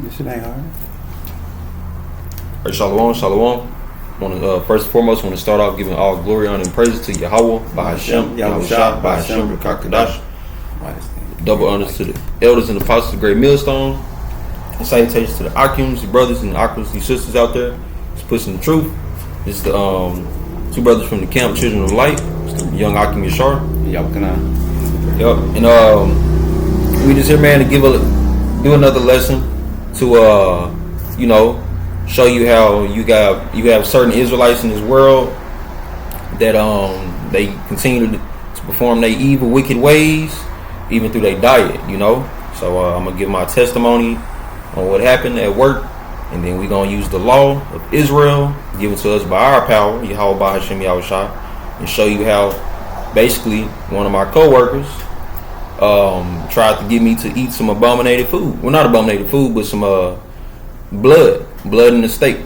This shit ain't hard. Hey, shalom. First and foremost, want to start off giving all glory, honor, and praises to Yahweh, Bahashem, Yahushua, Bahashem, Kakadash. Double honors to the elders and apostles of the Great Millstone. And salutations to the Akims, the brothers and the Akims, the sisters out there. It's pushing the truth. This is the two brothers from the camp, Children of Light. It's the young Akim Yashar. Yep. And we just here, man, to do another lesson to show you how you have certain Israelites in this world that they continue to perform their evil, wicked ways, even through their diet, So I'm gonna give my testimony on what happened at work, and then we're gonna use the law of Israel given to us by our power, Yahweh Bahashem Yahushua, and show you how basically one of my co-workers tried to get me to eat some abominated food. Well, not abominated food, but some blood in the steak.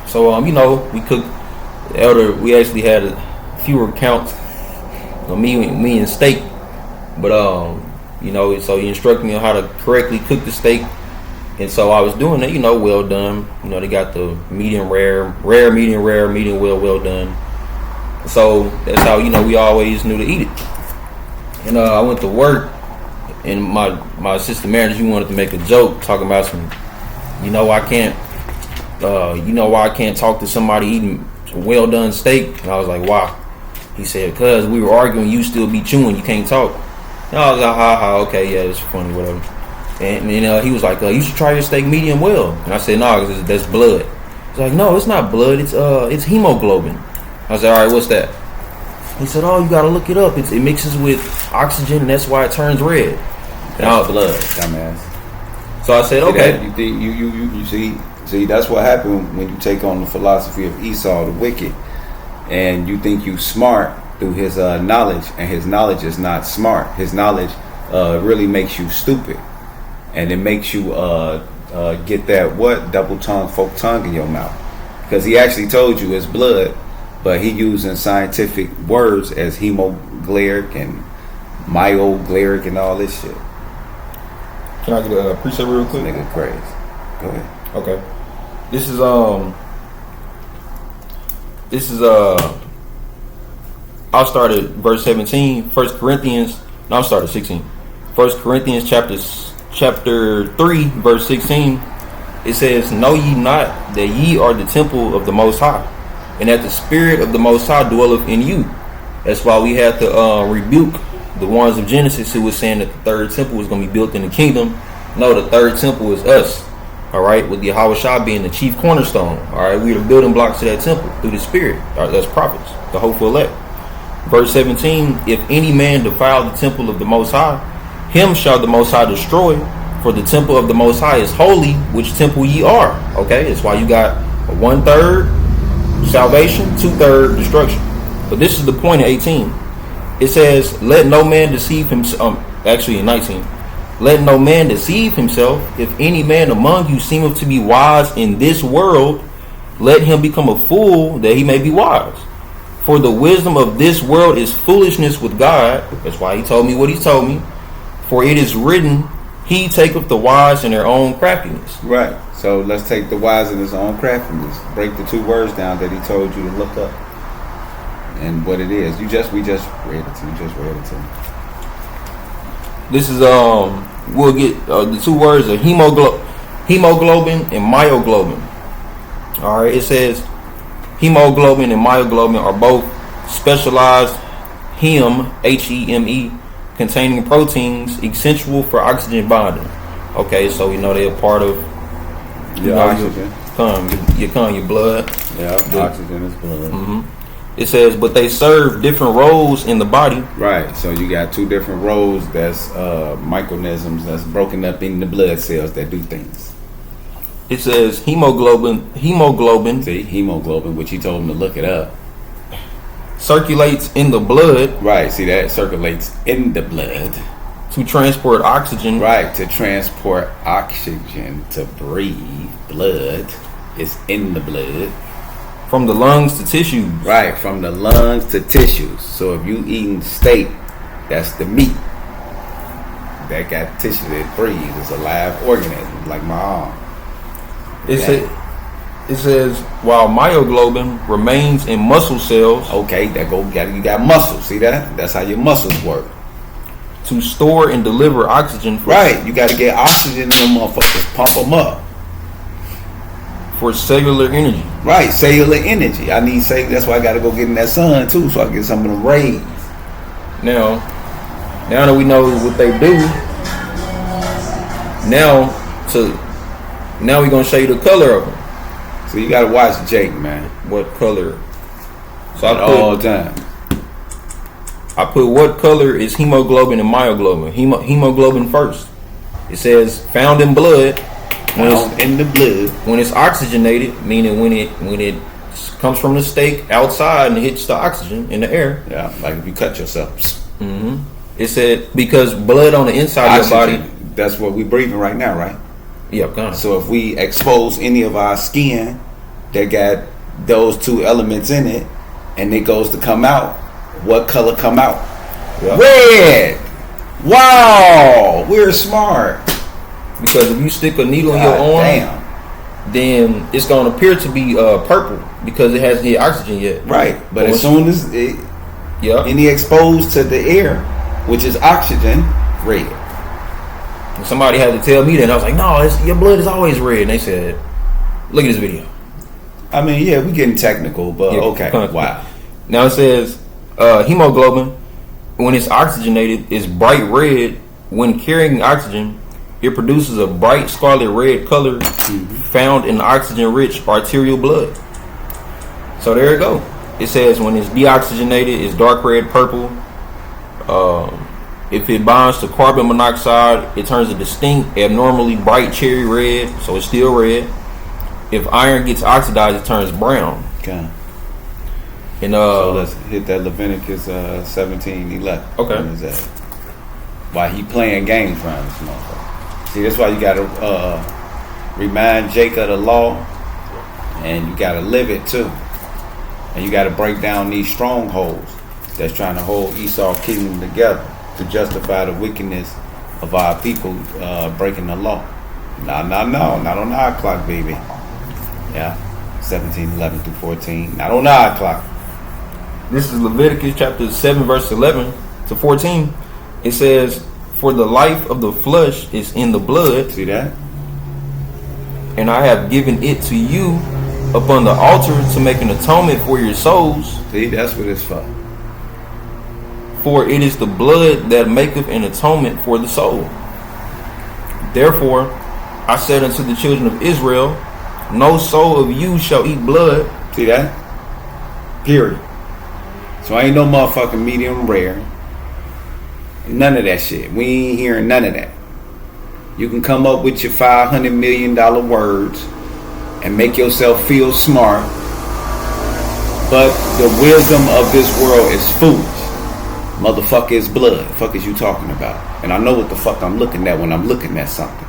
So we cooked the elder. We actually had a fewer counts of me and steak, but so he instructed me on how to correctly cook the steak, and so I was doing it. Well done. They got the medium rare, medium well done. So that's how we always knew to eat it. And I went to work, and my assistant manager, he wanted to make a joke talking about some, I can't, why I can't talk to somebody eating some well done steak. And I was like, why? He said, because we were arguing, you still be chewing, you can't talk. And I was like, ha, okay, yeah, it's funny, whatever. And he was like, you should try your steak medium well. And I said, no, because that's blood. He's like, no, it's not blood, it's hemoglobin. I said, all right, what's that? He said, oh, you got to look it up. It mixes with oxygen, and that's why it turns red. That's blood, dumbass. So I said, okay. You see, that's what happened when you take on the philosophy of Esau, the wicked, and you think you smart through his knowledge, and his knowledge is not smart. His knowledge really makes you stupid, and it makes you get that double tongue, forked tongue in your mouth, because he actually told you it's blood. But he using scientific words as hemoglobin and myoglobin and all this shit. Can I get a precept real quick? Nigga crazy. Go ahead. Okay. This is I'll start at verse 17. 1 Corinthians. No, I'll start at 16. 1 Corinthians chapter 3, verse 16. It says, "Know ye not that ye are the temple of the Most High, and that the Spirit of the Most High dwelleth in you." That's why we had to rebuke the ones of Genesis who was saying that the third temple was going to be built in the kingdom. No, the third temple is us. All right, with Yahweh Shah being the chief cornerstone. All right, we are the building blocks to that temple through the Spirit. All right, that's prophets, the hopeful elect. Verse 17: "If any man defile the temple of the Most High, him shall the Most High destroy. For the temple of the Most High is holy, which temple ye are." Okay, that's why you got a 1/3 salvation, 2/3 destruction. But this is the point of 18. It says, "Let no man deceive himself." Actually, in 19, "Let no man deceive himself. If any man among you seemeth to be wise in this world, let him become a fool that he may be wise. For the wisdom of this world is foolishness with God." That's why he told me what he told me. "For it is written, He taketh the wise in their own craftiness." Right. So let's take the wise in his own craftiness. Break the two words down that he told you to look up, and what it is. We just read it to you. This is we'll get the two words are hemoglobin and myoglobin. All right. It says hemoglobin and myoglobin are both specialized heme containing proteins essential for oxygen bonding. Okay, so we know they're part of your oxygen. Your blood. Yeah, oxygen is blood. Mm-hmm. It says, but they serve different roles in the body. Right, so you got two different roles that's microorganisms that's broken up in the blood cells that do things. It says hemoglobin. See, hemoglobin, which he told him to look it up. Circulates in the blood. Right, see that circulates in the blood to transport oxygen. Right, to transport oxygen, to breathe. Blood is in the blood. From the lungs to tissues. Right, from the lungs to tissues. So if you eating steak, that's the meat. that got tissue that breathes. It's a live organism, like my arm. It says while myoglobin remains in muscle cells. Okay, you got muscles. See that? That's how your muscles work. To store and deliver oxygen. Right, you got to get oxygen in them motherfuckers. Pump them up. For cellular energy. Right, cellular energy. I need that's why I got to go get in that sun too, so I can get some of them rays. Now that we know what they do, now we're gonna show you the color of them. So you gotta watch Jake, man. What color? So all the time. I put what color is hemoglobin and myoglobin. Hemoglobin first. It says found in blood. In the blood. When it's oxygenated, meaning when it comes from the steak outside and hits the oxygen in the air. Yeah, like if you cut yourself. Mm-hmm. It said because blood on the inside of your body. That's what we're breathing right now, right? Yep, kind of. So if we expose any of our skin that got those two elements in it, and it goes to come out, what color come out? Yep. Red. Wow, we're smart. Because if you stick a needle in your arm, then it's going to appear to be purple because it hasn't hit oxygen yet. Right, but as soon as any exposed to the air, which is oxygen, red. And somebody had to tell me that. I was like, no, your blood is always red. And they said, look at this video. I mean, yeah, we're getting technical, but okay, wow. Now it says hemoglobin, when it's oxygenated, is bright red. When carrying oxygen, it produces a bright scarlet red color found in oxygen-rich arterial blood. So there you go. It says when it's deoxygenated, it's dark red, purple. If it bonds to carbon monoxide, it turns a distinct, abnormally bright cherry red, so it's still red. If iron gets oxidized, it turns brown. Okay. And so let's hit that Leviticus 17:11. Okay. What is that? Why he playing games around this motherfucker? See, that's why you gotta remind Jake of the law, and you gotta live it too, and you gotta break down these strongholds that's trying to hold Esau's kingdom together to justify the wickedness of our people breaking the law. No, not on our clock, baby. Yeah, 17:11 through 14. Not on our clock. This is Leviticus chapter 7, verse 11 to 14. It says, for the life of the flesh is in the blood. See that? And I have given it to you upon the altar to make an atonement for your souls. See, that's what it's for. For it is the blood that maketh an atonement for the soul. Therefore, I said unto the children of Israel, no soul of you shall eat blood. See that? Period. So ain't no motherfucking medium rare. None of that shit. We ain't hearing none of that. You can come up with your $500 million words and make yourself feel smart, but the wisdom of this world is foolish. Motherfucker is blood. The fuck is you talking about? And I know what the fuck I'm looking at when I'm looking at something.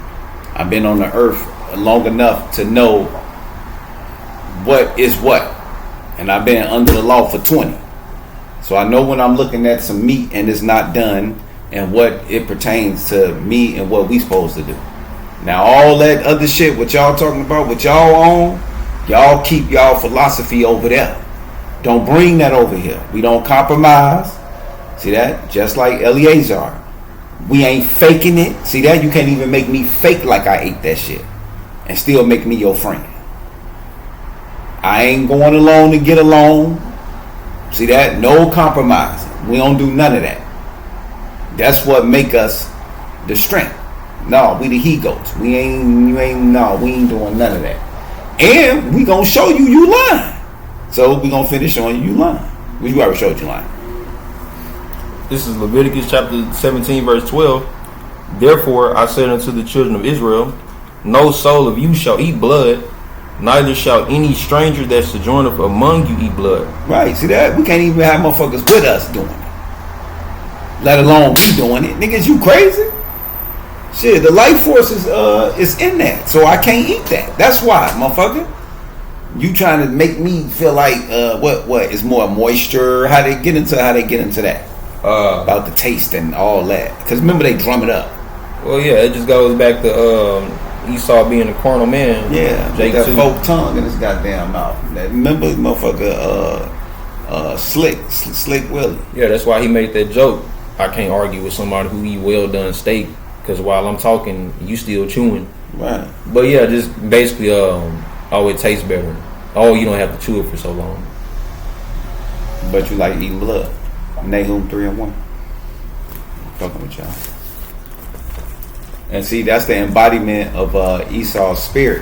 I've been on the earth long enough to know what is what. And I've been under the law for 20. So I know when I'm looking at some meat and it's not done, and what it pertains to me and what we supposed to do. Now all that other shit, what y'all talking about, what y'all on, y'all keep y'all philosophy over there. Don't bring that over here. We don't compromise. See that? Just like Eleazar. We ain't faking it. See that? You can't even make me fake like I ate that shit and still make me your friend. I ain't going along to get along. See that? No compromising. We don't do none of that. That's what make us the strength. No, we the he-goats. We ain't doing none of that. And we gonna show you lying. So we gonna finish showing you lying. Which we already showed you lying. This is Leviticus chapter 17, verse 12. Therefore I said unto the children of Israel, no soul of you shall eat blood, neither shall any stranger that sojourneth among you eat blood. Right, see that? We can't even have motherfuckers with us doing it. Let alone me doing it. Niggas, you crazy? Shit, the life force is in that. So I can't eat that. That's why, motherfucker. You trying to make me feel like what is more moisture? How they get into that? About the taste and all that. Because remember, they drum it up. Well, yeah, it just goes back to Esau being a carnal man. Yeah, Jake with that too. folk tongue in his goddamn mouth. Remember, motherfucker, Slick Willie. Yeah, that's why he made that joke. I can't argue with somebody who eat well done steak because while I'm talking, you still chewing. Right. But yeah, just basically, oh, it tastes better. Oh, you don't have to chew it for so long. But you like eating blood. Nahum 3:1. Fucking with y'all. And see, that's the embodiment of Esau's spirit.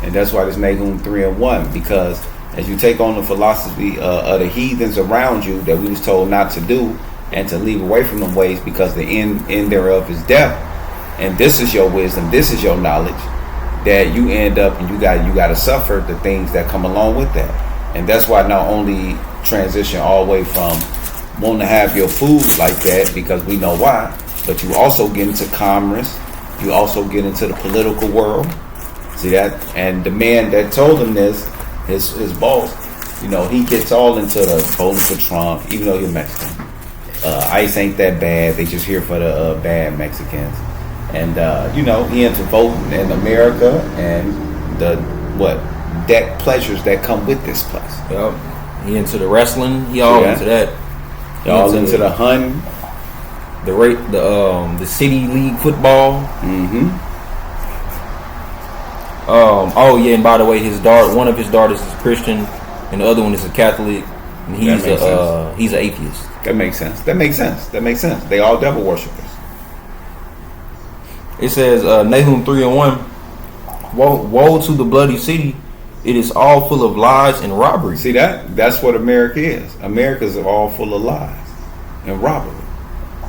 And that's why this Nahum 3:1. Because as you take on the philosophy of the heathens around you that we was told not to do and to leave away from them ways because the end thereof is death. And this is your wisdom, this is your knowledge, that you end up and you got to suffer the things that come along with that. And that's why not only transition all the way from wanting to have your food like that because we know why, but you also get into commerce, you also get into the political world. See that? And the man that told him this, his boss, you know, he gets all into the voting for Trump, even though he's Mexican. ICE ain't that bad. They just here for the bad Mexicans. And, you know, he into voting in America and the, debt pleasures that come with this place. Yep. He into the wrestling. He all into that. He all into the hunting. The city league football. Mm-hmm. Oh yeah, and by the way, one of his daughters is Christian, and the other one is a Catholic, and he's an atheist. That makes sense. They all devil worshippers. It says Nahum 3:1. Woe to the bloody city! It is all full of lies and robbery. See that? That's what America is. America's all full of lies and robbery.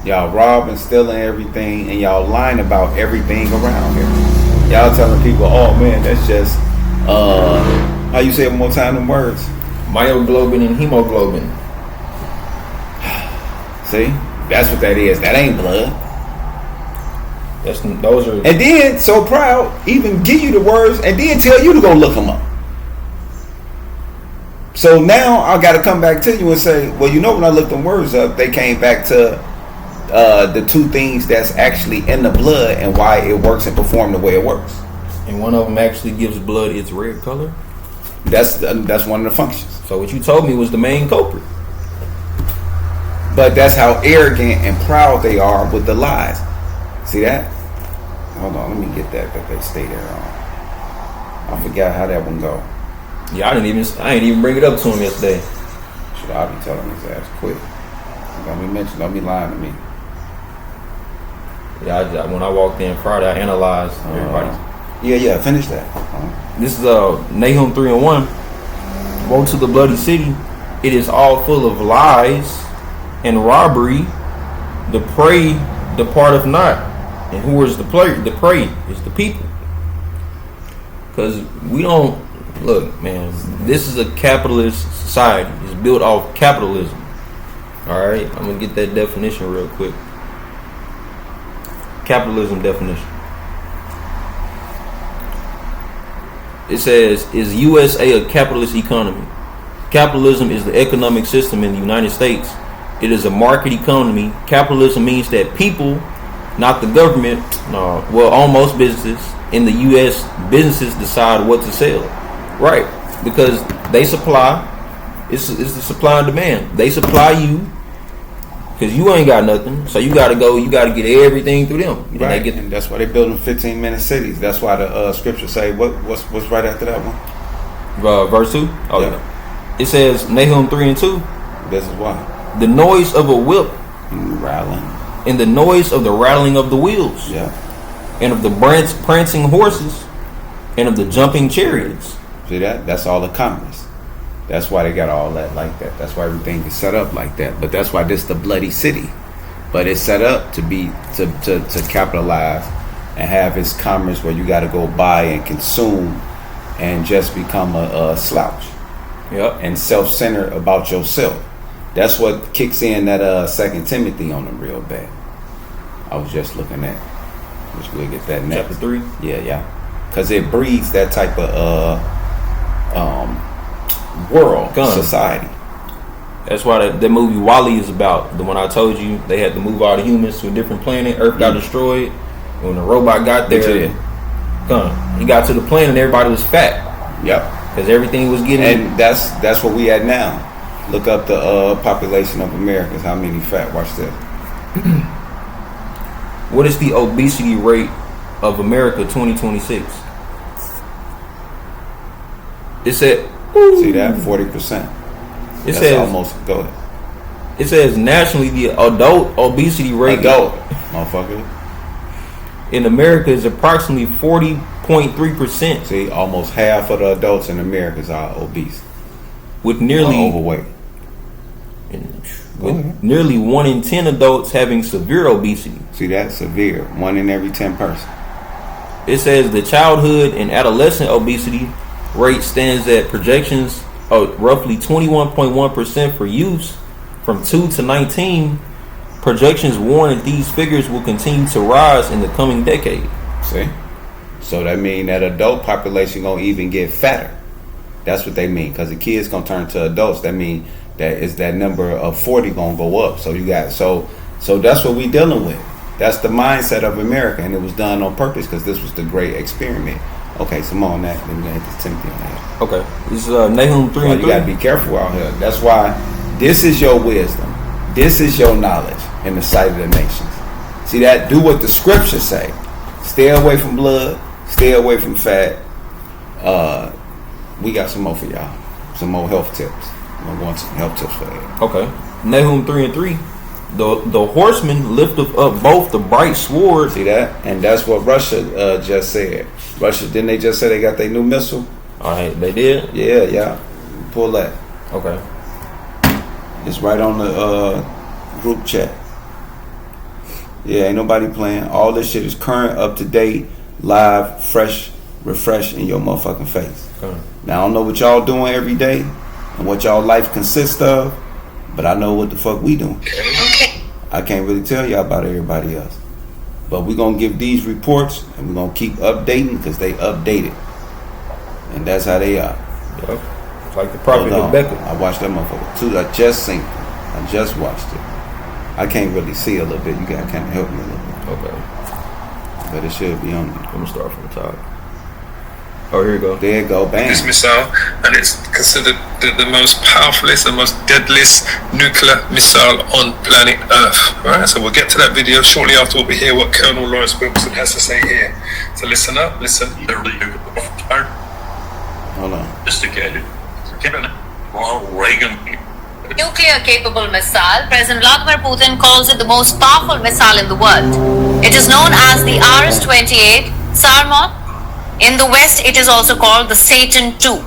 Y'all robbing, stealing everything, and y'all lying about everything around here. Y'all telling people, oh man, that's just how you say it one more time, them words? Myoglobin and hemoglobin. See? That's what that is. That ain't blood. Those are. And then, so proud, even give you the words and then tell you to go look them up. So now I got to come back to you and say, well, you know, when I looked them words up, they came back to the two things that's actually in the blood and why it works and perform the way it works. And one of them actually gives blood its red color. That's one of the functions. So what you told me was the main culprit. But that's how arrogant and proud they are with the lies. See that? Hold on, let me get that they stay there on. I forgot how that one go. Yeah, I ain't even bring it up to him yesterday. Should I be telling his ass quick? Don't be lying to me. Yeah, when I walked in Friday, I analyzed everybody. Yeah, finish that. This is Nahum 3:1. Woe to the bloody city! It is all full of lies and robbery. The prey departeth not, and who is the prey? The prey is the people. Because we don't look, man. This is a capitalist society. It's built off capitalism. All right, I'm gonna get that definition real quick. Capitalism definition. It says, is USA a capitalist economy? Capitalism is the economic system in the United States. It is a market economy. Capitalism means that people, not the government, on most businesses in the U.S., businesses decide what to sell. Right. Because they supply. It's the supply and demand. They supply you because you ain't got nothing. So you got to get everything through them. Right. And that's why they're building 15-minute cities. That's why the scripture say, what's right after that one? Verse 2? Oh, yeah. It says, Nahum 3:2. This is why. The noise of a whip. Rattling. And the noise of the rattling of the wheels. Yeah. And of the prancing horses. And of the jumping chariots. See that? That's all the commerce. That's why they got all that like that. That's why everything is set up like that. But that's why this the bloody city. But it's set up to be to capitalize and have its commerce where you got to go buy and consume and just become a slouch. Yep. And self-centered about yourself. That's what kicks in that 2 Timothy on them real bad. I was just looking at. We'll get that next. Chapter 3. Yeah. Because it breeds that type of world, society. That's why the movie WALL-E is about. The one I told you, they had to move all the humans to a different planet. Earth got destroyed. When the robot got there, he got to the planet and everybody was fat. Yep. Because everything was getting... And that's what we at now. Look up the population of Americans. How many fat? Watch this. What is the obesity rate of America 2026? It said... See that? 40%. It says almost... Go ahead. It says nationally the adult obesity rate... Motherfucker. In America is approximately 40.3%. See, almost half of the adults in America are obese. With nearly... overweight. With nearly 1 in 10 adults having severe obesity. See that? Severe. 1 in every 10 person. It says the childhood and adolescent obesity rate stands at projections of roughly 21.1% for youths from 2 to 19. Projections warn that these figures will continue to rise in the coming decade. See? So that means that adult population gonna even get fatter. That's what they mean. Because the kids gonna turn to adults. That means that is that number of 40 gonna go up. So you got so that's what we dealing with. That's the mindset of America, and it was done on purpose because this was the great experiment. Okay, some more on that. Then we have this Timothy on that. Okay, this is Nahum 3 and 3. You gotta be careful out here. That's why this is your wisdom. This is your knowledge in the sight of the nations. See that? Do what the scriptures say. Stay away from blood. Stay away from fat. We got some more for y'all. Some more health tips. I want some health tips for that. Okay. Nahum 3 and 3. The horsemen lifteth up both the bright sword. See that? And that's what Russia just said. Russia, didn't they just say they got their new missile? All right, they did? Yeah. Pull that. Okay. It's right on the group chat. Yeah, ain't nobody playing. All this shit is current, up to date, live, fresh, refresh in your motherfucking face. Okay. Now, I don't know what y'all doing every day and what y'all life consists of, but I know what the fuck we doing. Okay. I can't really tell y'all about everybody else. But we're going to give these reports, and we're going to keep updating because they updated. And that's how they are. Yep. It's like the prophet Rebecca. I watched that motherfucker too. I just seen it. I just watched it. I can't really see a little bit. You got to kind of help me a little bit. Okay. But it should be on there. I'm going to start from the top. Oh, here you go. There you go. Bam. This missile, and it's considered the most powerfulest and most deadliest nuclear missile on planet Earth. Alright, so we'll get to that video shortly after. We'll hear what Colonel Lawrence Wilson has to say here. So listen up, listen. Hold on. Sophisticated. Ronald Reagan. Nuclear-capable missile, President Vladimir Putin calls it the most powerful missile in the world. It is known as the RS-28 Sarmat. In the West, it is also called the Satan II.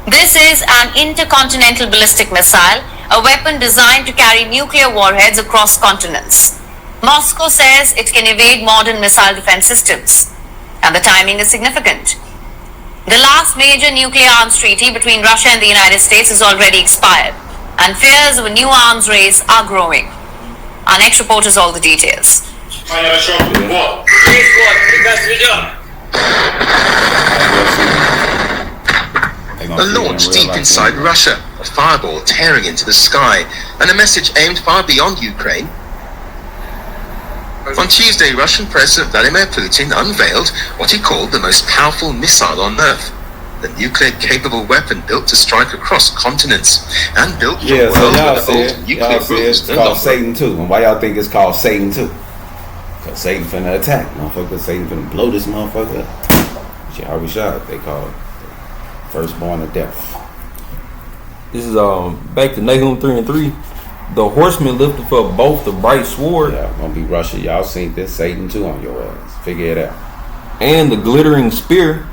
This is an intercontinental ballistic missile, a weapon designed to carry nuclear warheads across continents. Moscow says it can evade modern missile defense systems. And the timing is significant. The last major nuclear arms treaty between Russia and the United States has already expired, and fears of a new arms race are growing. Our next report has all the details. A launch deep inside Russia, a fireball tearing into the sky, and a message aimed far beyond Ukraine. On Tuesday, Russian President Vladimir Putin unveiled what he called the most powerful missile on Earth, the nuclear-capable weapon built to strike across continents and built for a world where the old nuclear rules it's no called longer. Satan 2. And why y'all think it's called Satan 2? Because Satan finna attack, motherfucker. Satan finna blow this motherfucker up. She already shot. They call it firstborn of death. This is back to Nahum 3 and 3. The horsemen lifted up both the bright sword. Yeah, gonna be Russia. Y'all seen this Satan 2 on your ass. Figure it out. And the glittering spear.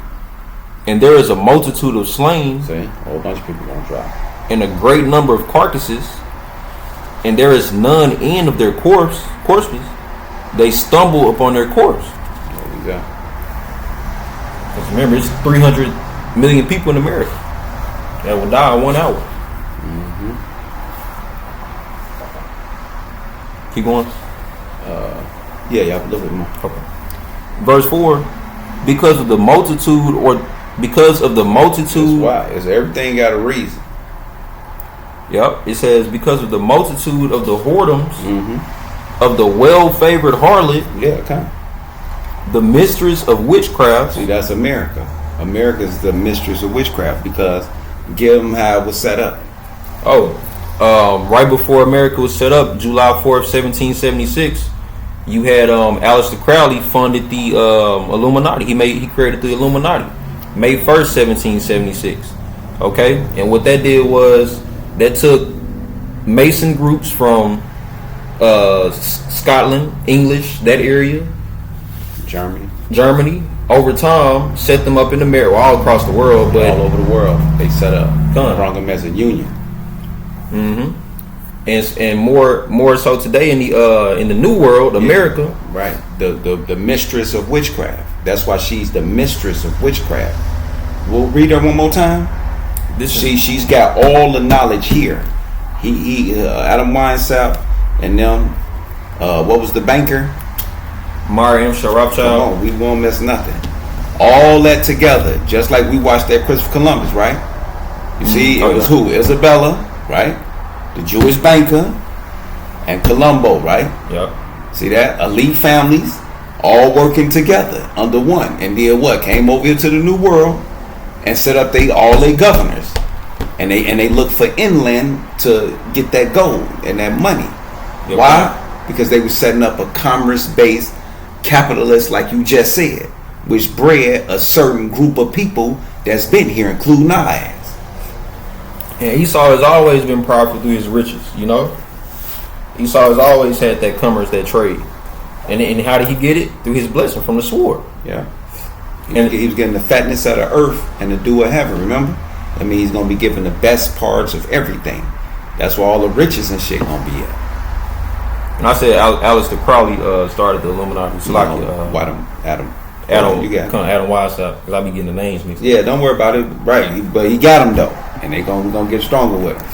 And there is a multitude of slain. See, a whole bunch of people gonna drop. And a great number of carcasses. And there is none end of their corpses. They stumble upon their corpse. There you go. Because remember, it's 300 million people in America that will die in 1 hour. Mm-hmm. Keep going. Yeah, a little bit more. Okay. Verse 4. Because of the multitude That's why. Is everything got a reason? Yep. It says because of the multitude of the whoredoms Mm-hmm. of the well-favored harlot. Yeah, kind of. the mistress of witchcraft. See, that's America. America is the mistress of witchcraft because give them how it was set up. Right before America was set up, July 4th, 1776, you had Aleister Crowley funded the Illuminati. He created the Illuminati. May 1st, 1776. Okay? And what that did was that took Mason groups from Scotland, English, that area, Germany, over time, set them up in America, all across the world, but all over the world they set up, brought them as a union. And more so today in the new world, America. Right, the mistress of witchcraft. That's why she's the mistress of witchcraft. We'll read her one more time. She's got all the knowledge here. Adam Weishaupt and them. What was the banker? Mariam Sharafchild. Come on, we won't miss nothing. All that together, just like we watched that Christopher Columbus, right? You see, it was who? Isabella, right? The Jewish banker, and Colombo, right? Yep. See that? Elite families all working together under one. And then what? Came over here to the New World and set up all their governors. And they look for inland to get that gold and that money. Yep. Why? Because they were setting up a commerce-based capitalist, like you just said, which bred a certain group of people that's been here, including our ass. And Esau has always been powerful through his riches, you know? Esau has always had that commerce, that trade. And how did he get it? Through his blessing from the sword. Yeah. He was getting the fatness of the earth and the dew of heaven, remember? I mean, he's going to be given the best parts of everything. That's where all the riches and shit going to be at. And I said Aleister Crowley started the Illuminati. Adam, you got Adam Weishaupt, because I be getting the names mixed. Yeah, don't worry about it. Right, but he got him though, and they gonna get stronger with him.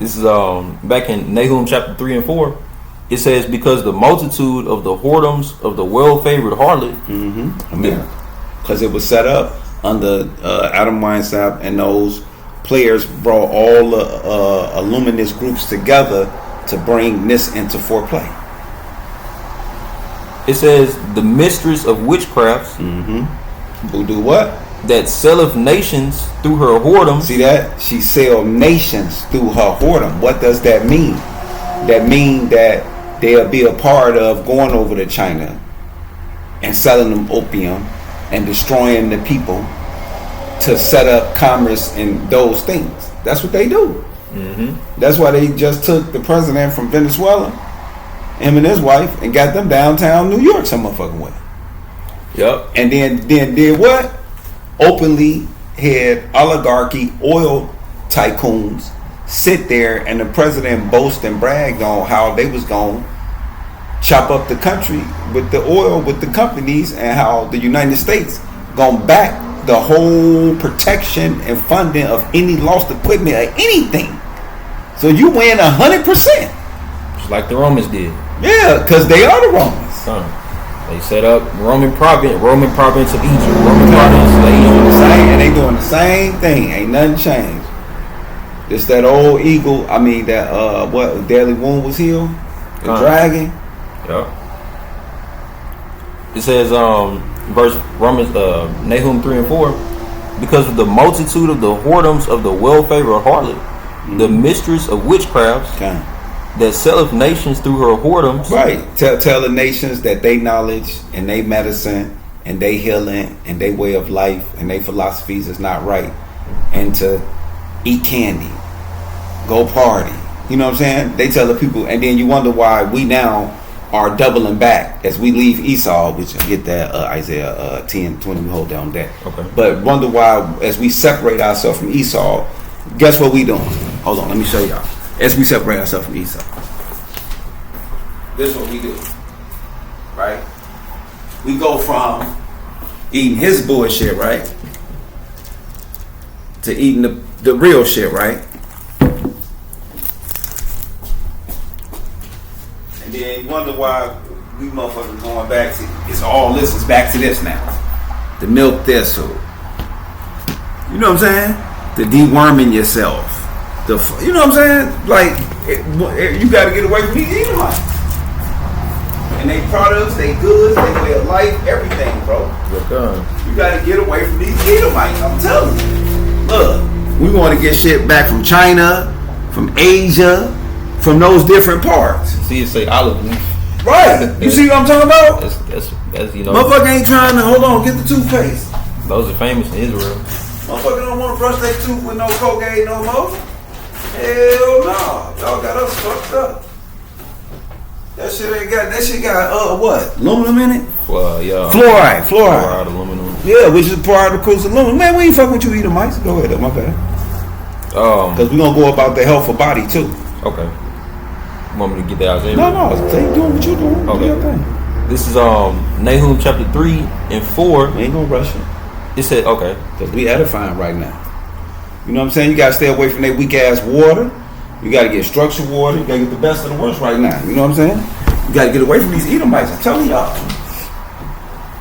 This is back in Nahum chapter 3 and 4. It says, because the multitude of the whoredoms of the well-favored harlot, because it was set up under Adam Weishaupt, and those players brought all the illuminist groups together to bring this into foreplay. It says, the mistress of witchcrafts, who do what? That selleth nations through her whoredom. See that? She sell nations through her whoredom. What does that mean? That mean that they'll be a part of going over to China and selling them opium and destroying the people to set up commerce and those things. That's what they do. That's why they just took the president from Venezuela, him and his wife, and got them downtown New York some motherfucking way. Yep. And then did what? Openly had oligarchy, oil tycoons sit there, and the president boast and bragged on how they was going to chop up the country with the oil, with the companies, and how the United States going to back the whole protection and funding of any lost equipment or anything. So you win 100%. Just like the Romans did. Yeah, because they are the Romans. They set up Roman province of Egypt, Roman province. They doing the same thing. Ain't nothing changed. It's that old eagle. I mean that what deadly wound was healed. The dragon. Yeah. It says verse Romans Nahum 3 and 4, because of the multitude of the whoredoms of the well-favored harlot, the mistress of witchcrafts, that selleth nations through her whoredoms. Right. Tell the nations that they knowledge and they medicine and they healing and they way of life and they philosophies is not right, and to eat candy, go party. You know what I'm saying? They tell the people, and then you wonder why we now are doubling back as we leave Esau, which I get that Isaiah 10:20, we hold down that. Okay. But wonder why as we separate ourselves from Esau, guess what we doing? Hold on, let me show y'all. As we separate ourselves from Esau, this is what we do, right? We go from eating his bullshit, right, to eating the real shit, right? And then you wonder why we motherfuckers going back to this is back to this now. The milk thistle. You know what I'm saying? The deworming yourself. You know what I'm saying? Like, you got to get away from these Edomites. and they products, they goods, they way of life, everything, bro. You gotta get away from these Edomites. I'm telling you. Look, we want to get shit back from China, from Asia, from those different parts. See, it say olive leaf. Right. You see what I'm talking about? That's you know. Motherfucker ain't trying to hold on. Get the toothpaste. Those are famous in Israel. Motherfucker don't want to brush their tooth with no Colgate no more. Hell no. Y'all got us fucked up. That shit got what? Aluminum in it? Yeah. Fluoride. Aluminum. Yeah, which is part of the cruise aluminum. Man, we ain't fucking with you either, Mike. Go ahead, my bad. Because we gonna go about the health of body too. Okay. You want me to get that out there? No. Stay doing what you doing. Okay. Do your thing. This is Nahum chapter 3 and 4. We ain't gonna rush it. It said okay. Because we edifying right now. You know what I'm saying? You gotta stay away from that weak ass water. You gotta get structured water. You gotta get the best of the worst right now. You know what I'm saying? You gotta get away from these Edomites. I'm telling y'all.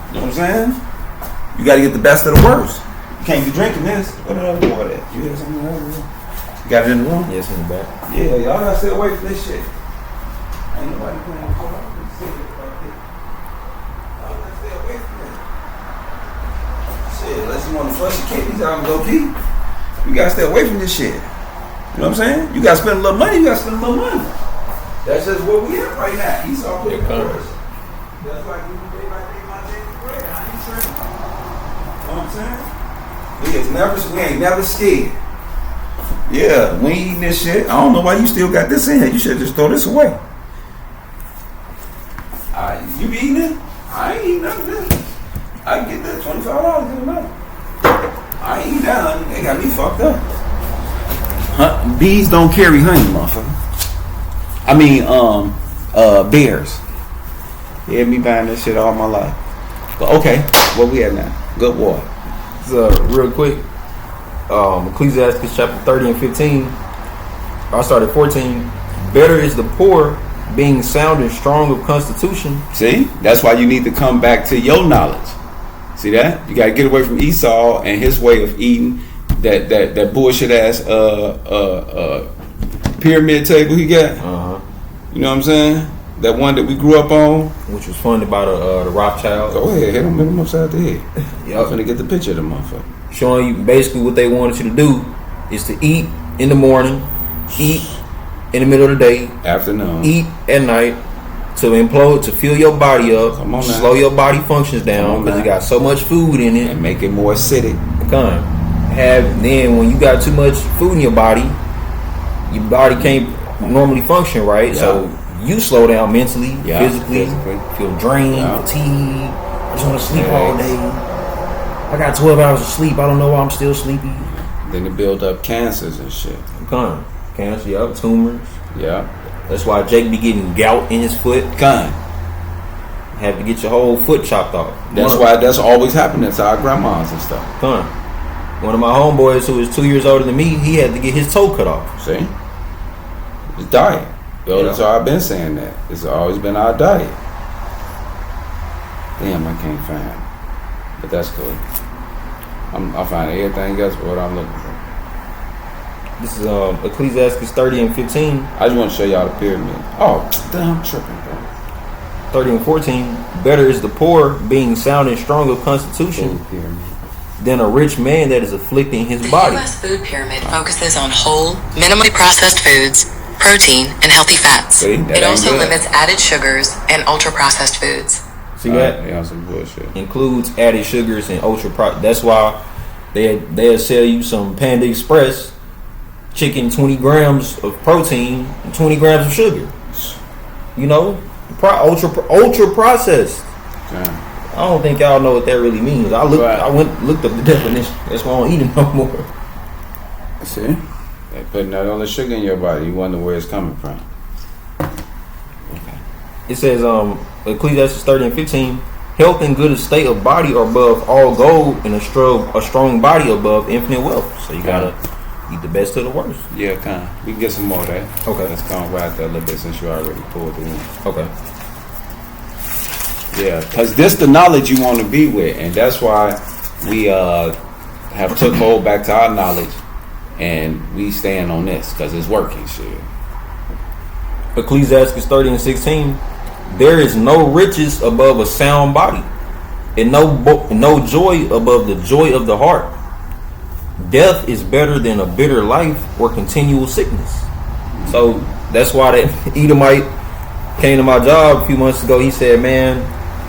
You know what I'm saying? You gotta get the best of the worst. You can't be drinking this. What the other water at? You got something in the room? You got it in the room? Yes, in the back. Yeah, y'all gotta stay away from this shit. Ain't nobody playing with y'all. Y'all gotta stay away from this. Shit, unless you wanna flush your kidneys out and go pee. You gotta stay away from this shit. You know what I'm saying? You gotta spend a little money, you gotta spend a little money. That's just what we at right now. He's all putting first. That's like you day by day, my daily bread. I ain't tripping. You know what I'm saying? We ain't never scared. Yeah, we ain't eating this shit. I don't know why you still got this in here. You should just throw this away. You be eating it? I ain't eating none of this. I can get that $25 in a minute. I ain't eating that, honey. They got me fucked up. Bees don't carry honey, motherfucker. I mean, bears. Yeah, me buying this shit all my life. But okay, what we at now? Good water. So, real quick, Ecclesiastes chapter 30 and 15. I started 14. Better is the poor being sound and strong of constitution. See, that's why you need to come back to your knowledge. See that? You gotta get away from Esau and his way of eating that bullshit ass pyramid table he got. You know what I'm saying? That one that we grew up on, which was funded by the Rothschilds. Go ahead, hit him upside the head. Y'all finna get the picture of the motherfucker. Showing you basically what they wanted you to do is to eat in the morning, eat in the middle of the day, afternoon, eat at night, to implode, to fill your body up, slow your body functions down because you got so much food in it, and make it more acidic. Then when you got too much food in your body can't normally function right. Yeah. So you slow down mentally, physically, feel drained, fatigued. I just want to sleep all day. I got 12 hours of sleep. I don't know why I'm still sleepy. Then it build up cancers and shit. Cancer, tumors. Yeah. That's why Jake be getting gout in his foot. Have to get your whole foot chopped off. That's always happening to our grandmas and stuff. One of my homeboys who was 2 years older than me, he had to get his toe cut off. See? It's diet. That's why I've been saying that. It's always been our diet. Damn, I can't find it. But that's cool. I'll find everything else what I'm looking for. This is Ecclesiastes 30 and 15. I just want to show y'all the pyramid. Oh, damn, I'm tripping, bro. 30 and 14. Better is the poor being sound and strong of constitution than a rich man that is afflicting his body. The U.S. food pyramid focuses on whole, minimally processed foods, protein, and healthy fats. It also limits added sugars and ultra-processed foods. See that? Yeah, some bullshit. Includes added sugars and That's why they'll sell you some Panda Express chicken, 20 grams of protein and 20 grams of sugar. You know, ultra processed. I don't think y'all know what that really means. I looked up the definition. That's why I don't eat it no more. See, they putting that all the sugar in your body. You wonder where it's coming from. It says, Ecclesiastes 30 and 15, health and good estate of body are above all gold, and a strong body above infinite wealth. So you gotta eat the best of the worst. Yeah, we can get some more of that. Okay. Let's go right there a little bit since you already pulled it in. Okay. Yeah, because this the knowledge you want to be with, and that's why we have took hold back to our knowledge, and we stand on this because it's working. Shit. Ecclesiastes 30 and 16. there is no riches above a sound body, and no joy above the joy of the heart. Death is better than a bitter life or continual sickness. So that's why that Edomite came to my job a few months ago. He said, man,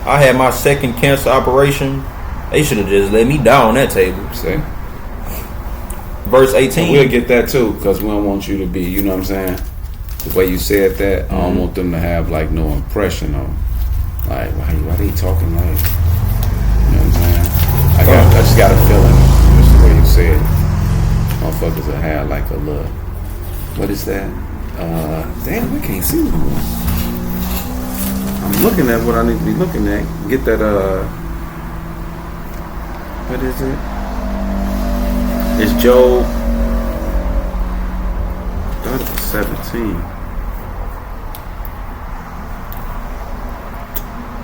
I had my second cancer operation. They should have just let me die on that table. See? Verse 18. And we'll get that too, because we don't want you to be, you know what I'm saying? The way you said that, I don't want them to have like no impression on, like, why they talking like, you know what I'm saying? I just got a feeling, just the way you said it. Motherfuckers will have like a look. What is that? Damn, we can't see them. I'm looking at what I need to be looking at. Get that, what is it? It's Job. I thought it was 17.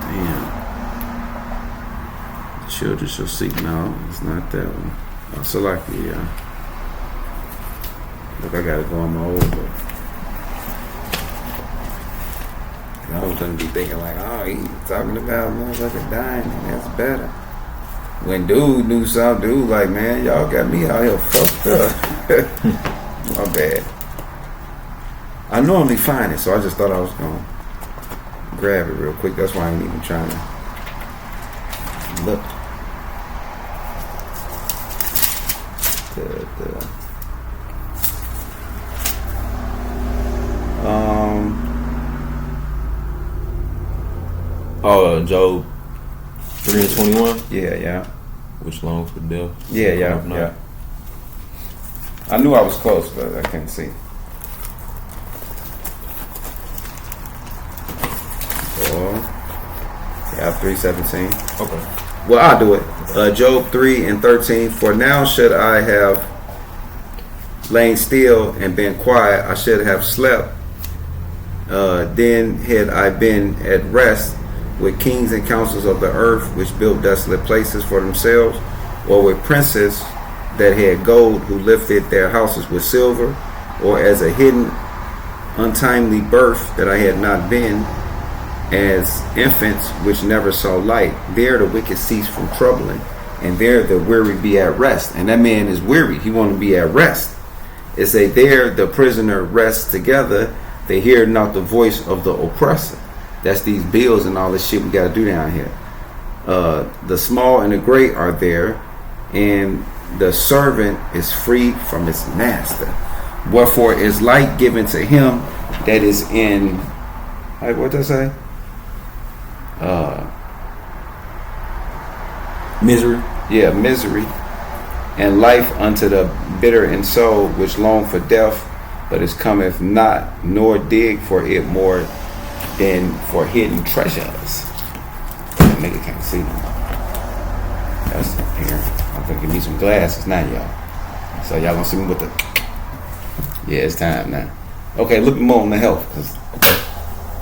Damn. The children shall seek. No, it's not that one. Oh, Salaki, yeah. Look, I gotta go on my old book. I was gonna be thinking like, oh, he's talking about motherfucker dying, and that's better. When dude knew something, dude like, man, y'all got me out here fucked up. My bad. I normally find it, so I just thought I was gonna grab it real quick. That's why I ain't even trying to look. Job 3:21. Yeah. Which longs for death. Yeah. I knew I was close, but I couldn't see. Yeah, 3:17. Okay. Well, I'll do it. Job 3:13. For now should I have lain still and been quiet, I should have slept. Then had I been at rest with kings and councils of the earth, which built desolate places for themselves, or with princes that had gold, who lifted their houses with silver, or as a hidden untimely birth that I had not been, as infants which never saw light. There the wicked cease from troubling, and there the weary be at rest. And that man is weary. He want to be at rest. It say, there the prisoner rests together. They hear not the voice of the oppressor. That's these bills and all this shit we got to do down here. The small and the great are there, and the servant is freed from his master. Wherefore is light given to him that is in, what does that say? Misery. Yeah, misery. And life unto the bitter in soul, which long for death, but it cometh not, nor dig for it more than for hidden treasures. That nigga can't see them. That's here. I'm gonna give me some glasses now, y'all. So y'all gonna see me with the. Yeah, it's time now. Okay, look more on the health. Okay.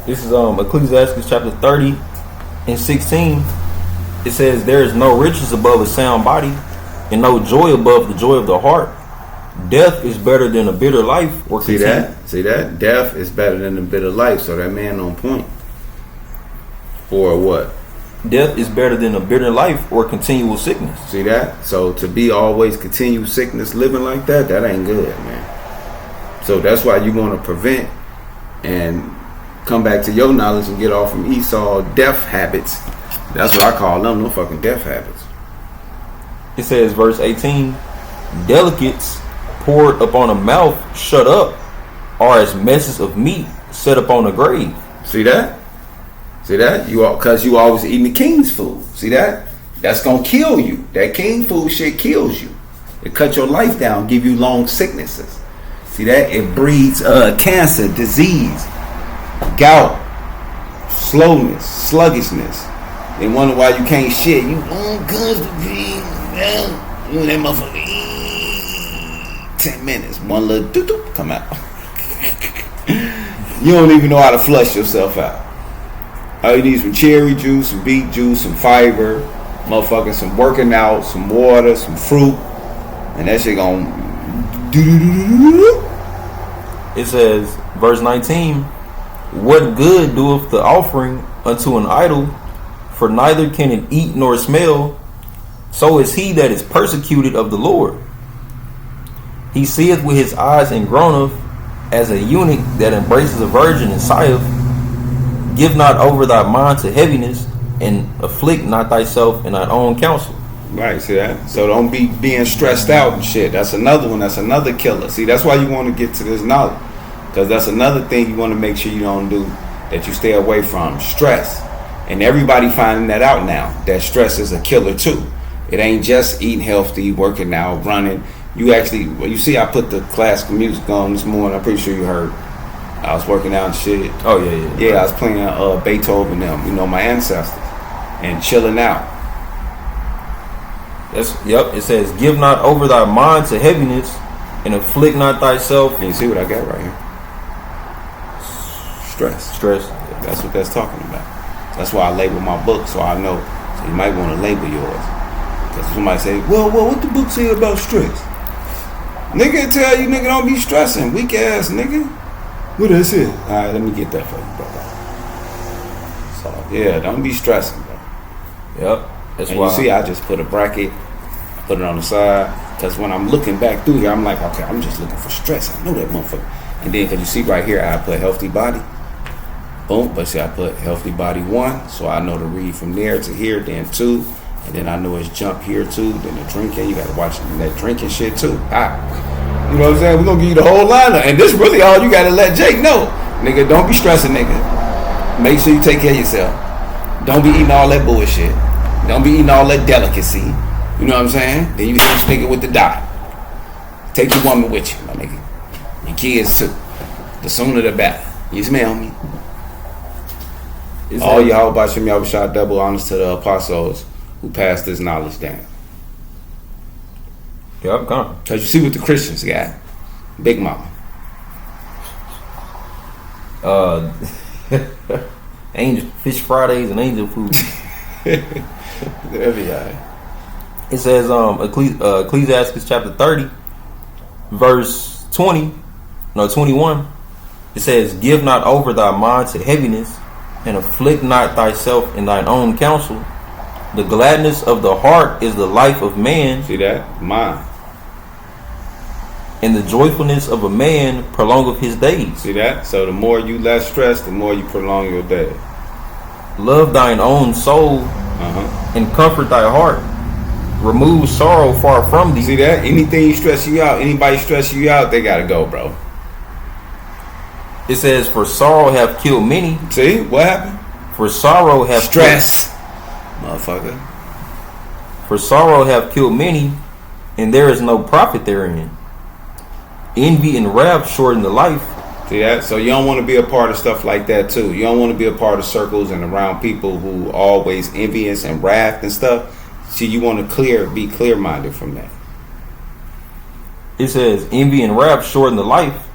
This is Ecclesiastes chapter 30:16. It says, there is no riches above a sound body, and no joy above the joy of the heart. Death is better than a bitter life. Or see that? Death is better than a bitter life. So that man on point. Or what? Death is better than a bitter life or continual sickness. See that? So to be always continual sickness, living like that ain't good, man. So that's why you want to prevent and come back to your knowledge and get off from Esau death habits. That's what I call them, no fucking death habits. It says, verse 18, delicates poured upon a mouth shut up are as messes of meat set upon a grave. See that? See that? Because you always eating the king's food. See that? That's gonna kill you. That king food shit kills you. It cuts your life down, give you long sicknesses. See that? It breeds cancer, disease, gout, slowness, sluggishness. They wonder why you can't shit. You uncomfortable. You that motherfucker. 10 minutes. One little doo-doo come out. You don't even know how to flush yourself out. All you need is some cherry juice, some beet juice, some fiber, motherfucking some working out, some water, some fruit, and that shit gon' It says, verse 19, what good doeth the offering unto an idol? For neither can it eat nor smell. So is he that is persecuted of the Lord. He seeth with his eyes and groaneth, as a eunuch that embraces a virgin and sigheth. Give not over thy mind to heaviness, and afflict not thyself in thine own counsel. Right, see that? So don't be being stressed out and shit. That's another one. That's another killer. See, that's why you want to get to this knowledge, because that's another thing you want to make sure you don't do, that you stay away from. Stress. And everybody finding that out now, that stress is a killer too. It ain't just eating healthy, working out, running. You actually, well, you see, I put the classical music on this morning. I'm pretty sure you heard. I was working out and shit. Oh yeah. Yeah, I was playing Beethoven, them, you know, my ancestors, and chilling out. It says, give not over thy mind to heaviness, and afflict not thyself. And you see what I got right here? Stress. That's what that's talking about. That's why I label my book, so I know. So you might want to label yours. Because somebody say, well, what the book say about stress? Nigga tell you, nigga, don't be stressing. Weak ass nigga. What is it? Alright, let me get that for you, brother. So, yeah, don't be stressing, bro. Yep. That's and why. You see, I just put a bracket, put it on the side. Because when I'm looking back through here, I'm like, okay, I'm just looking for stress. I know that motherfucker. And then, because you see right here, I put healthy body. Boom. But see, I put healthy body 1. So I know to read from there to here, then 2. And then I know it's jump here too. Then the drinking, you gotta watch that drinking shit too. You know what I'm saying? We're gonna give you the whole lineup. And this really all you gotta let Jake know. Nigga, don't be stressing, nigga. Make sure you take care of yourself. Don't be eating all that bullshit. Don't be eating all that delicacy. You know what I'm saying? Then you hit this nigga with the diet. Take your woman with you, my nigga. Your kids too. The sooner the better. You smell me? All y'all about Shem Yahushua, double honors to the apostles who passed this knowledge down. Yeah, I'm gone. Because you see what the Christians got. Big Mama. Angel Fish Fridays and angel food. Every eye. It says Ecclesiastes chapter 30, verse 21. It says, give not over thy mind to heaviness, and afflict not thyself in thine own counsel. The gladness of the heart is the life of man. See that? Mind. And the joyfulness of a man prolongeth his days. See that? So the more you less stressed, the more you prolong your day. Love thine own soul, and comfort thy heart. Remove sorrow far from thee. See that? Anything stress you out, anybody stress you out, they gotta go, bro. It says, for sorrow hath killed many. See? What happened? For sorrow hath stress. Motherfucker. For sorrow hath killed many, and there is no profit therein. Envy and wrath shorten the life. See that? So you don't want to be a part of stuff like that too. You don't want to be a part of circles and around people who always envious and wrath and stuff. See, you want to be clear-minded from that. It says, envy and wrath shorten the life,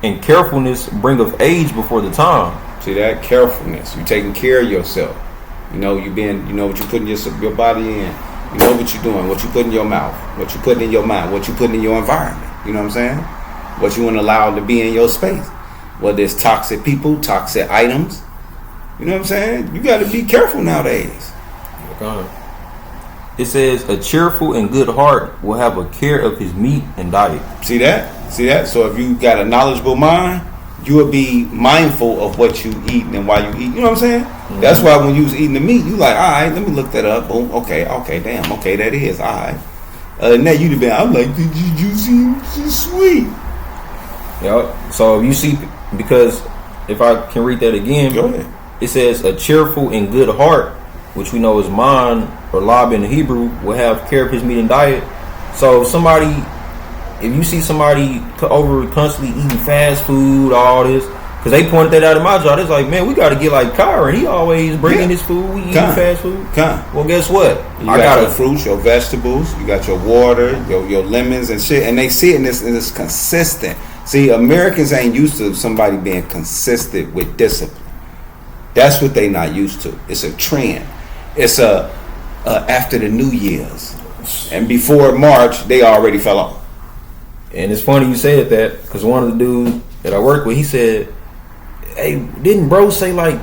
and carefulness bringeth age before the time. See that? Carefulness. You taking care of yourself. You know, you know what you putting your body in. You know what you're doing, what you put in your mouth, what you putting in your mind, what you putting in your environment. You know what I'm saying? What you want to allow to be in your space. Whether it's toxic people, toxic items. You know what I'm saying? You got to be careful nowadays. Okay. It says, a cheerful and good heart will have a care of his meat and diet. See that? See that? So if you got a knowledgeable mind, you will be mindful of what you eat and why you eat. You know what I'm saying? Mm-hmm. That's why when you was eating the meat, you like, all right, let me look that up. Boom. Okay, damn. Okay, that is. All right. And then you'd have been, I'm like, did you juicy? It's sweet. Yep. So you see, because if I can read that again, go ahead. It says, a cheerful and good heart, which we know is man or lab in the Hebrew, will have care of his meat and diet. So if you see somebody over constantly eating fast food, all this, because they pointed that out in my job, it's like, man, we got to get like Kyron. He always bringing his food. We eating fast food. Well, guess what? I got your fruits, your vegetables, you got your water, your lemons and shit, and they see it and it's consistent. See, Americans ain't used to somebody being consistent with discipline. That's what they not used to. It's a trend. It's after the New Year's, and before March, they already fell off. And it's funny you said that, because one of the dudes that I work with, he said, hey, didn't bro say like,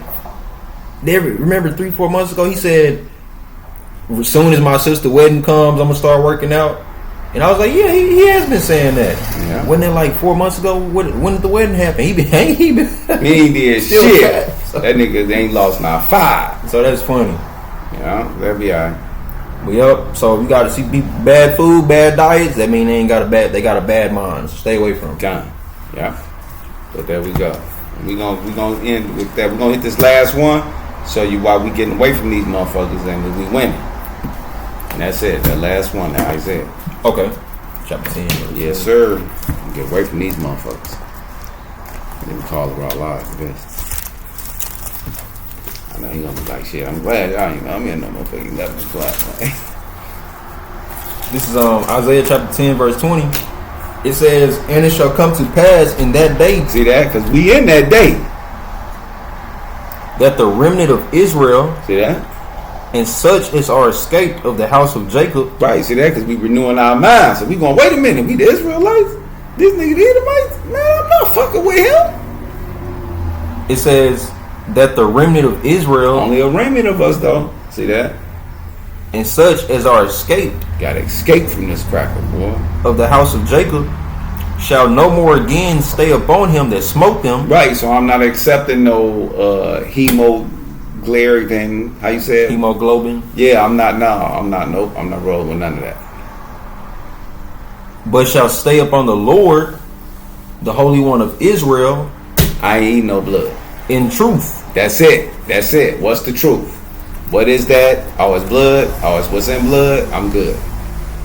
remember 3-4 months ago he said, as soon as my sister wedding comes, I'm gonna start working out. And I was like, yeah, he has been saying that. Yeah. Wasn't it like 4 months ago? When did the wedding happen? He ain't did shit. So. That nigga ain't lost not 5. So that's funny. Yeah, that'll be alright. But yep. So you got to see bad food, bad diets. That mean they got a bad mind. So stay away from them. Yeah. But there we go. We gonna end with that. We're gonna hit this last one. Show you why we getting away from these motherfuckers and we winning. And that's it. That last one that Isaiah. Okay. Chapter 10. Yes, sir. Get away from these motherfuckers. Then we call it our lives, I guess. I know he gonna be like, shit, I'm glad I'm in no motherfucking 11 o'clock. This is Isaiah chapter 10, verse 20. It says, and it shall come to pass in that day. See that? Because we in that day. That the remnant of Israel. See that? And such as are escaped of the house of Jacob. Right, see that? Because we renewing our minds. So we going, wait a minute, we the Israelites? This nigga the Edomites? Man, I'm not fucking with him. It says that the remnant of Israel. Only a remnant of us, though. See that? And such as are escaped. Gotta escape from this cracker, boy. Of the house of Jacob shall no more again stay upon him that smote them. Right, so I'm not accepting no hemoglobin. How you say it? Hemoglobin. Yeah, I'm not rolling with none of that. But shall stay upon the Lord, the Holy One of Israel. I ain't eating no blood. In truth. That's it. What's the truth? What is that? Oh, it's blood. Oh, it's what's in blood. I'm good.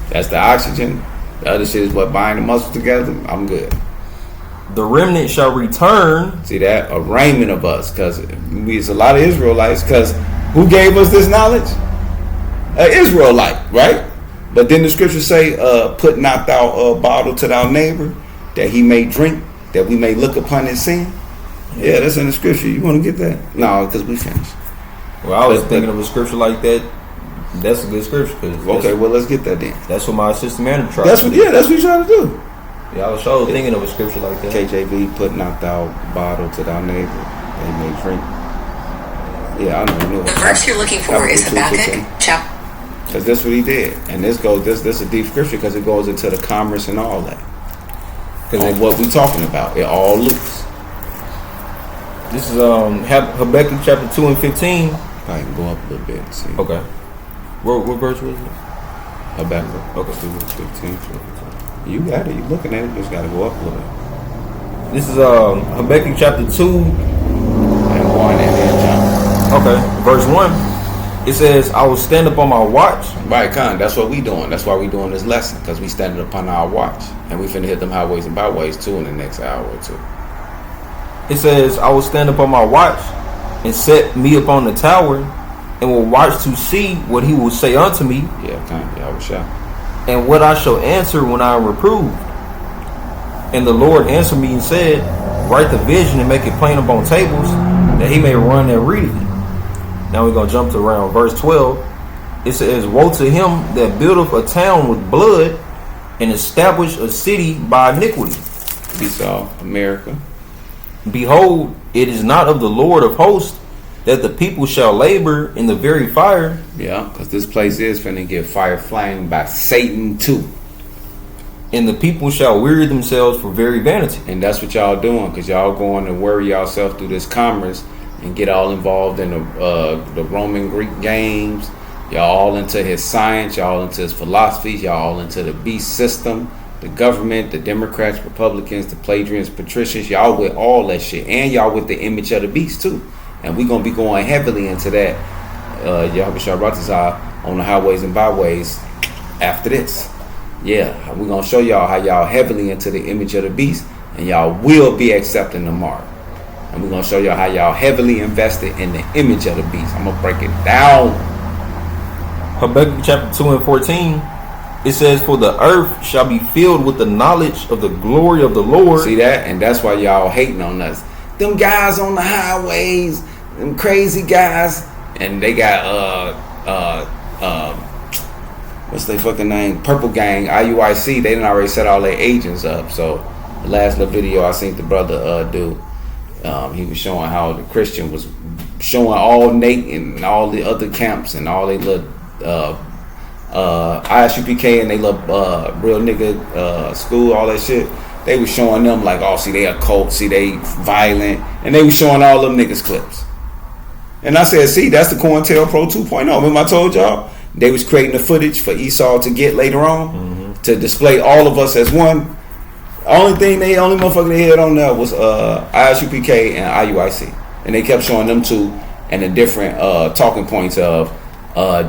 That's the oxygen. The other shit is what bind the muscles together. I'm good. The remnant shall return. See that? A remnant of us. Because it's a lot of Israelites. Because who gave us this knowledge? An Israelite, right? But then the scriptures say, put not thou a bottle to thy neighbor, that he may drink, that we may look upon his sin. Yeah, that's in the scripture. You want to get that? No, because we finished. Well, I was thinking of a scripture like that. That's a good scripture. Okay, well, let's get that then. That's what my assistant manager tried. That's what you're trying to do. Yeah, I was sure thinking of a scripture like that. KJV, put not thou bottle to thy neighbor, they may drink. Yeah, I know. The verse you're looking for is Habakkuk chapter. Because that's what he did, and this is a deep scripture because it goes into the commerce and all that. Because what we talking about, it all loops. This is Habakkuk chapter 2 and 15. I can go up a little bit and see. Okay. What verse was it? Habakkuk. Okay. 2 and 15. You got it. You looking at it. Just got to go up a little bit. This is Habakkuk chapter 2 and 1 and then jump. Okay. Verse 1. It says, I will stand up on my watch. Right, Con. That's what we doing. That's why we doing this lesson. Because we standing upon our watch. And we finna hit them highways and byways too in the next hour or two. It says, I will stand up on my watch and set me upon the tower and will watch to see what he will say unto me. Yeah, Con. Yeah, I will shout. And what I shall answer when I am reproved. And the Lord answered me and said, write the vision and make it plain upon tables, that he may run and read it. Now we're going to jump to around verse 12. It says, woe to him that buildeth a town with blood and establish a city by iniquity. Esau, America. Behold, it is not of the Lord of hosts that the people shall labor in the very fire. Yeah, because this place is finna get fire flamed by Satan too. And the people shall weary themselves for very vanity. And that's what y'all doing, because y'all going to worry yourself through this commerce and get all involved in the Roman Greek games. Y'all all into his science. Y'all into his philosophies. Y'all all into the beast system, the government, the Democrats, Republicans, the plagiarists, patricians. Y'all with all that shit. And y'all with the image of the beast too. And we're going to be going heavily into that, on the highways and byways after this. Yeah, we're going to show y'all how y'all heavily into the image of the beast. And y'all will be accepting the mark. And we're going to show y'all how y'all heavily invested in the image of the beast. I'm going to break it down. Habakkuk chapter 2 and 14. It says, for the earth shall be filled with the knowledge of the glory of the Lord. See that? And that's why y'all hating on us. Them guys on the highways, them crazy guys, and they got what's their fucking name? Purple Gang, IUIC. They done already set all their agents up. So the last little video I seen the brother do, He was showing how the Christian was showing all Nate and all the other camps and all they little ISUPK and they little real nigga school, all that shit. They was showing them like, oh, see, they a cult, see, they violent, and they was showing all them niggas clips. And I said, see, that's the COINTELPRO 2.0. Remember I told y'all they was creating the footage for Esau to get later on to display all of us as one. Only motherfucker they had on there was ISUPK and IUIC, and they kept showing them two and the different talking points of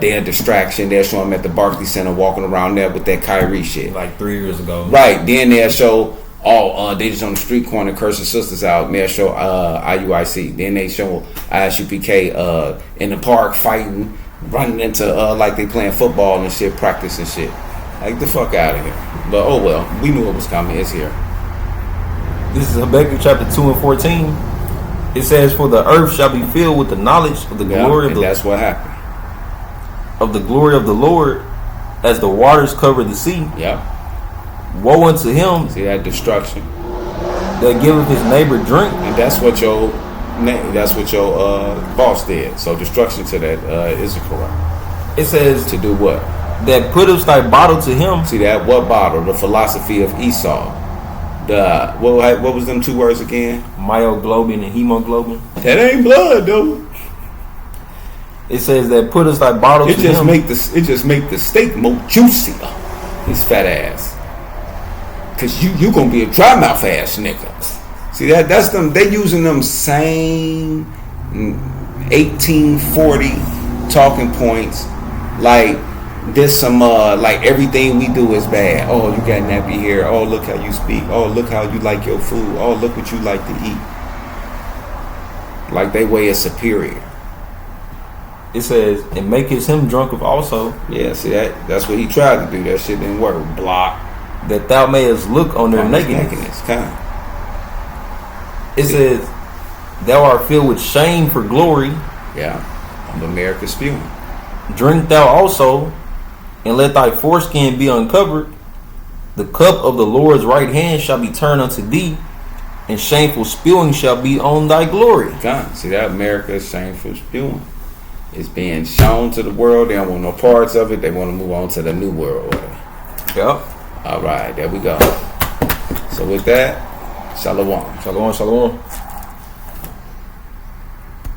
their distraction. They'll show them at the Barclays Center walking around there with that Kyrie shit, like 3 years ago. Right. Then they'll show they just on the street corner cursing sisters out. And they'll show IUIC. Then they show ISUPK in the park fighting, running into like they playing football and shit, practicing shit. Like the fuck out of here. But oh well, we knew it was coming. It's here. This is Habakkuk chapter 2 and 14. It says, "For the earth shall be filled with the knowledge of the glory of the." That's what happened. Of the glory of the Lord, as the waters cover the sea. Yeah. Woe unto him. See that destruction. That giveth his neighbor drink. And that's what your boss did. So destruction to that is correct. It says to do what? That putteth thy bottle to him. See that? What bottle? The philosophy of Esau. The what was them two words again? Myoglobin and hemoglobin. That ain't blood though. It says that putteth thy bottle to him. It just make the steak more juicy. His fat ass. Cause you gonna be a dry mouth ass nigga. See that's them. They using them same 1840 talking points like. This some like everything we do is bad. Oh, you got nappy hair. Oh, look how you speak. Oh, look how you like your food. Oh, look what you like to eat. Like they way is superior. It says, and maketh him drunk of also. Yeah, see that's what he tried to do. That shit didn't work. Block. That thou mayest look on their nakedness. It says, thou art filled with shame for glory. Yeah, I'm America's spewing. Drink thou also, and let thy foreskin be uncovered. The cup of the Lord's right hand shall be turned unto thee, and shameful spewing shall be on thy glory. God, see that America's shameful spewing. It's being shown to the world. They don't want no parts of it. They want to move on to the new world order. Yep. All right, there we go. So with that, shalom. Shalom, shalom.